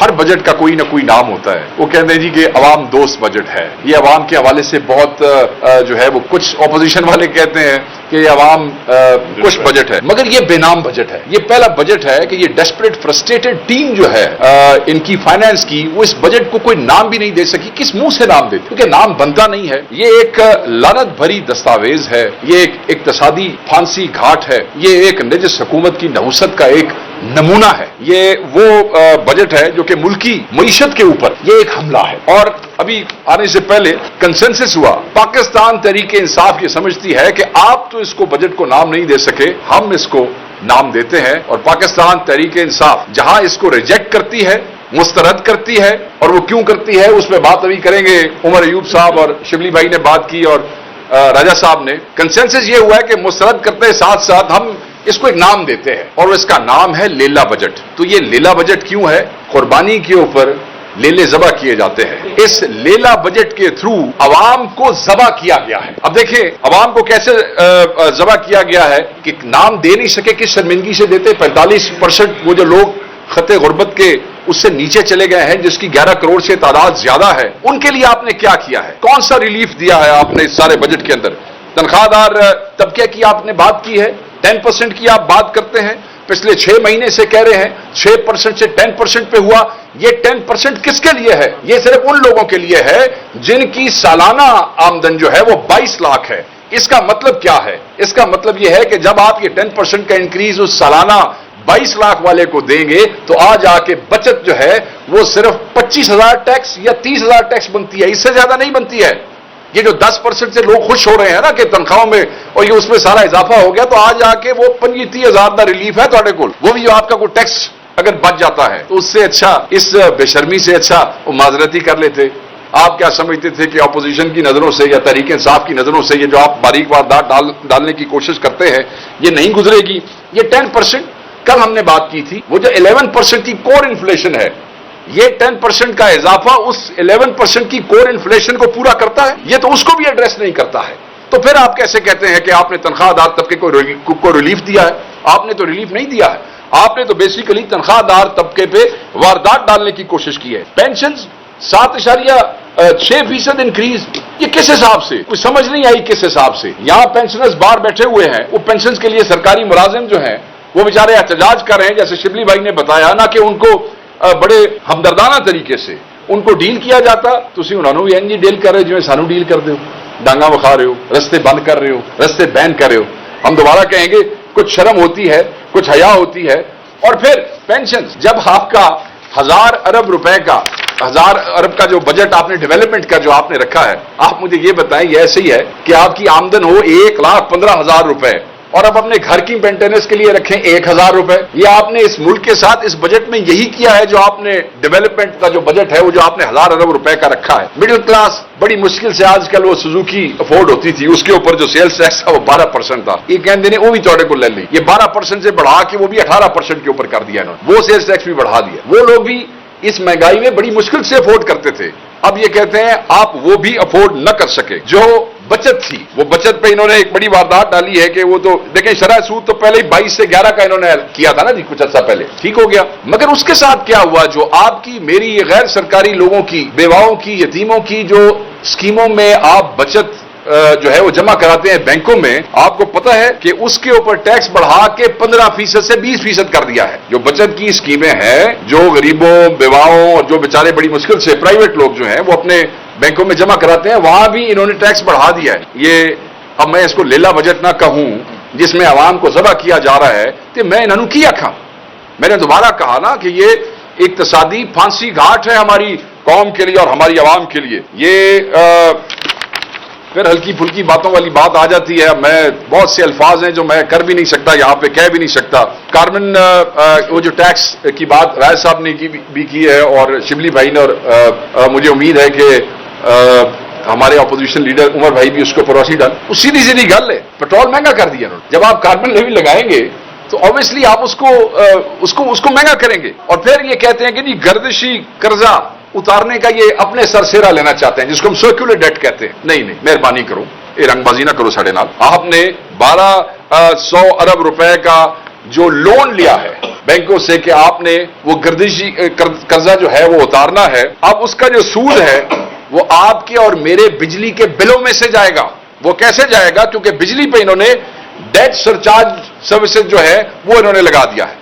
हर budget का कोई ना कोई नाम होता है। वो कहते हैं जी कि अवाम दोस्त बजट है, ये अवाम के हवाले से बहुत जो है वो कुछ ऑपोजिशन वाले कहते हैं कि ये अवाम कुछ बजट है, मगर ये बेनाम बजट है। ये पहला बजट है कि ये डेस्परेट फ्रस्ट्रेटेड टीम जो है इनकी फाइनेंस की, वो इस बजट को कोई नाम भी नहीं दे सकी। किस मुंह से नाम देती, क्योंकि नाम बनता नहीं है। ये एक लानत भरी दस्तावेज है, ये एक इक्तिसादी फांसी घाट है, ये एक निजस हुकूमत की नहुसत का एक नमूना है। ये वो बजट है जो कि मुल्की मईशत के ऊपर ये एक हमला है। और अभी आने से पहले कंसेंसस हुआ, पाकिस्तान तहरीक इंसाफ ये समझती है कि आप तो इसको बजट को नाम नहीं दे सके, हम इसको नाम देते हैं। और पाकिस्तान तहरीक इंसाफ जहां इसको रिजेक्ट करती है, मुस्तरद करती है, और वो क्यों करती है उसमें बात अभी करेंगे। उमर अयूब साहब और शिबली भाई ने बात की और राजा साहब ने। कंसेंसस ये हुआ है कि मुस्तरद करते साथ साथ हम इसको एक नाम देते हैं, और इसका नाम है लेला बजट। तो ये लेला बजट क्यों है? कुर्बानी के ऊपर लेले ज़बा किए जाते हैं। इस लेला बजट के थ्रू अवाम को ज़बा किया गया है। अब देखिए अवाम को कैसे ज़बा किया गया है कि नाम दे नहीं सके, किस शर्मिंदगी से देते। 45% वो जो लोग खते गुर्बत के उससे नीचे चले गए हैं, जिसकी 11 करोड़ से तादाद ज्यादा है, उनके लिए आपने क्या किया है? कौन सा रिलीफ दिया है आपने इस सारे बजट के अंदर? तनख्वाहदार तबके की आपने बात की है, 10% की आप बात करते हैं, पिछले 6 महीने से कह रहे हैं 6% से 10% पे हुआ। ये 10% किसके लिए है? ये सिर्फ उन लोगों के लिए है जिनकी सालाना आमदन जो है वो 22 लाख है। इसका मतलब क्या है? इसका मतलब यह है कि जब आप ये 10% का इंक्रीज उस सालाना 22 लाख वाले को देंगे तो आज आके बचत जो है वो सिर्फ 25,000 टैक्स या 30,000 टैक्स बनती है, इससे ज्यादा नहीं बनती है। ये जो 10% से लोग खुश हो रहे हैं ना कि तनख्वाहों में और ये उसमें सारा इजाफा हो गया, तो आज आके वो 25,000 का रिलीफ है ਤੁਹਾਡੇ ਕੋਲ, वो भी जो आपका कोई टैक्स अगर बच जाता है तो उससे अच्छा, इस बेशर्मी से अच्छा वो माजरती कर लेते। आप क्या समझते थे कि अपोजिशन की नजरों से या तहरीक इंसाफ की नजरों से ये जो आप बारीक वारदात डालने की कोशिश करते हैं ये नहीं गुजरेगी? ये 10% कल हमने बात की थी, वो जो 11% की कोर इन्फ्लेशन है, ये 10% का इजाफा उस 11% की कोर इन्फ्लेशन को पूरा करता है? ये तो उसको भी एड्रेस नहीं करता है। तो फिर आप कैसे कहते हैं कि आपने तनख्वाहदार तबके को रिलीफ दिया है? आपने तो रिलीफ नहीं दिया है, आपने तो बेसिकली तनख्वाहदार तबके पे वारदात डालने की कोशिश की है। पेंशन 7.6% इंक्रीज, ये किस हिसाब से? कुछ समझ नहीं आई किस हिसाब से। यहां पेंशनर्स बाहर बैठे हुए हैं, वो पेंशन के लिए सरकारी मुलाजिम जो हैं वो बेचारे एहतजाज कर रहे हैं, जैसे शिबली भाई ने बताया ना कि उनको बड़े हमदर्दाना तरीके से उनको डील किया जाता। तुसी उन्होंने भी इंज डील कर रहे हो जिवें सानू डील करते हो, डांगा विखा रहे हो, रस्ते बंद कर रहे हो, रस्ते बैन कर रहे हो। हम दोबारा कहेंगे कुछ शर्म होती है, कुछ हया होती है। और फिर पेंशन, जब आपका 1000 अरब रुपए का 1000 अरब का जो बजट आपने डेवलपमेंट का जो आपने रखा है, आप मुझे ये बताएं, ये ऐसे ही है कि आपकी आमदन हो 1,15,000 रुपए और अब अपने घर की मेंटेनेंस के लिए रखें 1,000 रुपए। ये आपने इस मुल्क के साथ इस बजट में यही किया है। जो आपने डेवलपमेंट का जो बजट है वो जो आपने 1000 अरब रुपए का रखा है। मिडिल क्लास बड़ी मुश्किल से आजकल वो सुजुकी अफोर्ड होती थी, उसके ऊपर जो सेल्स टैक्स था वो 12% था। ये कहते हैं वो भी थोड़े को ले ली, ये 12% से बढ़ा के वो भी 18% के ऊपर कर दिया इन्होंने, वो सेल्स टैक्स भी बढ़ा दिया। वो लोग भी इस महंगाई में बड़ी मुश्किल से अफोर्ड करते थे, अब ये कहते हैं आप वो भी अफोर्ड न कर सके। जो बचत थी वो बचत पे इन्होंने एक बड़ी वारदात डाली है कि वो तो देखें, शरह सूद तो पहले ही 22 से 11 का इन्होंने किया था ना जी, कुछ अर्सा पहले, ठीक हो गया। मगर उसके साथ क्या हुआ? जो आपकी मेरी ये गैर सरकारी लोगों की, बेवाओं की, यतीमों की जो स्कीमों में आप बचत जो है वो जमा कराते हैं बैंकों में, आपको पता है कि उसके ऊपर टैक्स बढ़ा के 15% से 20% कर दिया है। जो बचत की स्कीमें हैं, जो गरीबों, बेवाओं और जो बेचारे बड़ी मुश्किल से प्राइवेट लोग जो हैं वो अपने बैंकों में जमा कराते हैं, वहां भी इन्होंने टैक्स बढ़ा दिया है। ये अब मैं इसको लेला बजट ना कहूं जिसमें आवाम को ज़बह किया जा रहा है, तो मैं इन्होंने किया खा। मैंने दोबारा कहा ना कि ये इक्तिसादी फांसी घाट है हमारी कौम के लिए और हमारी आवाम के लिए। ये फिर हल्की फुल्की बातों वाली बात आ जाती है। मैं बहुत से अल्फाज हैं जो मैं कर भी नहीं सकता, यहां पे कह भी नहीं सकता। कार्बन वो जो टैक्स की बात राय साहब ने भी की है और शिबली भाई ने, और मुझे उम्मीद है कि हमारे अपोजिशन लीडर उमर भाई भी उसको परोसी डाल। सीधी सीधी गल है, पेट्रोल महंगा कर दिया उन्होंने। जब आप कार्बन लेवी लगाएंगे तो ऑब्वियसली आप उसको महंगा करेंगे। और फिर ये कहते हैं कि नहीं, गर्दिशी कर्जा उतारने का ये अपने सरसेरा लेना चाहते हैं, जिसको हम सर्कुलर डेट कहते हैं। नहीं नहीं, मेहरबानी करो, ये रंगबाजी ना करो साढ़े नाल। आपने 1200 अरब रुपए का جو لون لیا ہے بینکوں سے کہ آپ نے وہ گردشی قرضہ جو ہے وہ اتارنا ہے، اب اس کا جو سود ہے وہ آپ کے اور میرے بجلی کے بلوں میں سے جائے گا۔ وہ کیسے جائے گا؟ کیونکہ بجلی پہ انہوں نے ڈیٹ سرچارج سروسز جو ہے وہ انہوں نے لگا دیا ہے۔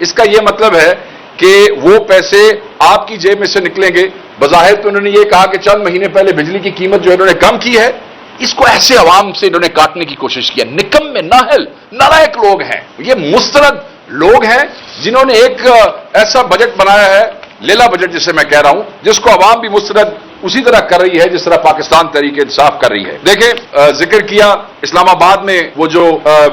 اس کا یہ مطلب ہے کہ وہ پیسے آپ کی جیب میں سے نکلیں گے۔ بظاہر تو انہوں نے یہ کہا کہ چند مہینے پہلے بجلی کی قیمت جو انہوں نے کم کی ہے، اس کو ایسے عوام سے انہوں نے کاٹنے کی کوشش کیا۔ نکمے، نااہل، نالائق لوگ ہیں یہ، مسترد لوگ ہیں جنہوں نے ایک ایسا بجٹ بنایا ہے، لیلا بجٹ جسے میں کہہ رہا ہوں، جس کو عوام بھی مسترد اسی طرح کر رہی ہے جس طرح پاکستان تحریک انصاف کر رہی ہے۔ دیکھیں، ذکر کیا اسلام آباد میں وہ جو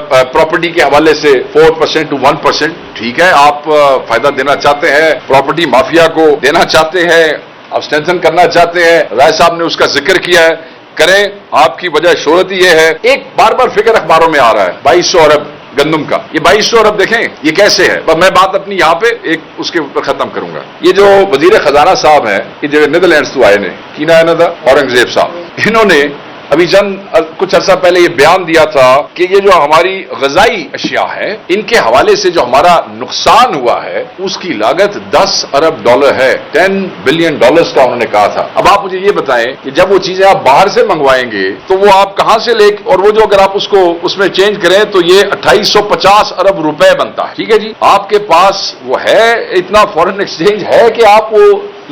پراپرٹی کے حوالے سے 4% to 1%، ٹھیک ہے، آپ فائدہ دینا چاہتے ہیں، پراپرٹی مافیا کو دینا چاہتے ہیں، ابسٹینشن کرنا چاہتے ہیں، رائے صاحب نے اس کا ذکر کیا ہے، کریں، آپ کی وجہ شہرت یہ ہے۔ ایک بار بار فکر اخباروں میں آ رہا ہے 2200 ارب گندم کا، یہ 2200 ارب دیکھیں یہ کیسے ہے۔ میں بات اپنی یہاں پہ ایک اس کے اوپر ختم کروں گا۔ یہ جو وزیر خزانہ صاحب ہیں، یہ جو نیدرلینڈز تو آئے نے، کی نا ہے نا اورنگزیب صاحب، انہوں نے ابھی کچھ عرصہ پہلے یہ بیان دیا تھا کہ یہ جو ہماری غذائی اشیاء ہیں ان کے حوالے سے جو ہمارا نقصان ہوا ہے اس کی لاگت $10 ارب ہے، $10 بلین کا انہوں نے کہا تھا۔ اب آپ مجھے یہ بتائیں کہ جب وہ چیزیں آپ باہر سے منگوائیں گے تو وہ آپ کہاں سے اور وہ جو اگر آپ اس کو اس میں چینج کریں تو یہ 2850 ارب روپے بنتا ہے، ٹھیک ہے جی۔ آپ کے پاس وہ ہے اتنا فورن ایکسچینج ہے کہ آپ وہ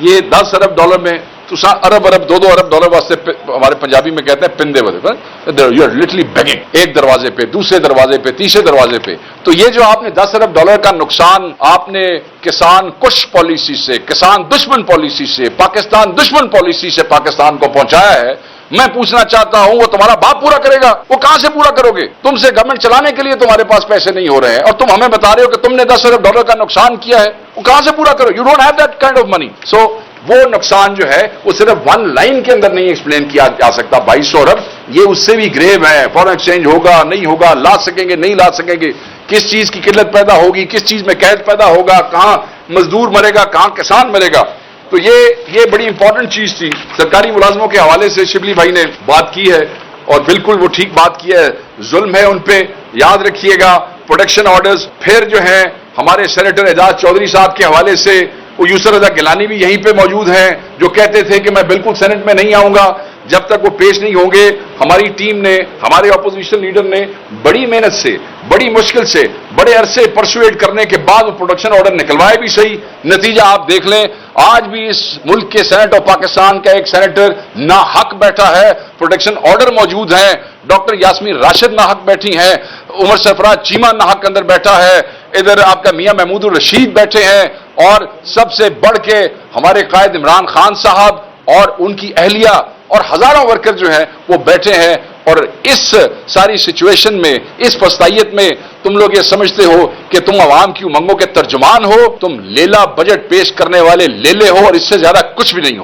یہ $10 ارب میں تو ارب $2 ارب واسطے ہمارے پنجابی میں کہتے ہیں پندے بدے، یو آر لٹرلی بیگنگ، ایک دروازے پہ، دوسرے دروازے پہ، تیسرے دروازے پہ۔ تو یہ جو آپ نے $10 ارب کا نقصان آپ نے کسان کش پالیسی سے، کسان دشمن پالیسی سے، پاکستان دشمن پالیسی سے پاکستان کو پہنچایا ہے، میں پوچھنا چاہتا ہوں وہ تمہارا باپ پورا کرے گا؟ وہ کہاں سے پورا کرو گے؟ تم سے گورنمنٹ چلانے کے لیے تمہارے پاس پیسے نہیں ہو رہے ہیں اور تم ہمیں بتا رہے ہو کہ تم نے $10 ارب کا نقصان کیا ہے، وہ کہاں سے پورا کرو؟ You don't have that kind of money. So وہ نقصان جو ہے وہ صرف 1 لائن کے اندر نہیں ایکسپلین کیا جا سکتا۔ 2200 ارب یہ اس سے بھی گریو ہے، فورن ایکسچینج ہوگا نہیں ہوگا، لا سکیں گے نہیں لا سکیں گے، کس چیز کی قلت پیدا ہوگی، کس چیز میں قید پیدا ہوگا، کہاں مزدور مرے گا، کہاں کسان مرے گا۔ تو یہ بڑی امپورٹنٹ چیز تھی۔ سرکاری ملازموں کے حوالے سے شبلی بھائی نے بات کی ہے اور بالکل وہ ٹھیک بات کی ہے، ظلم ہے ان پہ، یاد رکھیے گا پروڈکشن آرڈرز۔ پھر جو ہے ہمارے سینیٹر اعجاز چودھری صاحب کے حوالے سے وہ یسر رضا گیلانی بھی یہیں پہ موجود ہیں جو کہتے تھے کہ میں بالکل سینٹ میں نہیں آؤں گا جب تک وہ پیش نہیں ہوں گے۔ ہماری ٹیم نے، ہمارے اپوزیشن لیڈر نے بڑی محنت سے، بڑی مشکل سے، بڑے عرصے پرسویٹ کرنے کے بعد وہ پروڈکشن آرڈر نکلوائے بھی صحیح، نتیجہ آپ دیکھ لیں آج بھی اس ملک کے سینٹ آف پاکستان کا ایک سینیٹر ناحق بیٹھا ہے، پروڈکشن آرڈر موجود ہیں، ڈاکٹر یاسمین راشد ناحق بیٹھی ہیں، عمر سرفراز چیمہ ناحق اندر بیٹھا ہے، ادھر آپ کا میاں محمود الرشید بیٹھے ہیں، اور سب سے بڑھ کے ہمارے قائد عمران خان صاحب اور ان کی اہلیہ اور ہزاروں ورکر جو ہیں وہ بیٹھے ہیں۔ اور اس ساری سچویشن میں، اس پستائیت میں تم لوگ یہ سمجھتے ہو کہ تم عوام کی امنگوں کے ترجمان ہو، تم لیلا بجٹ پیش کرنے والے لیلے ہو اور اس سے زیادہ کچھ بھی نہیں ہو۔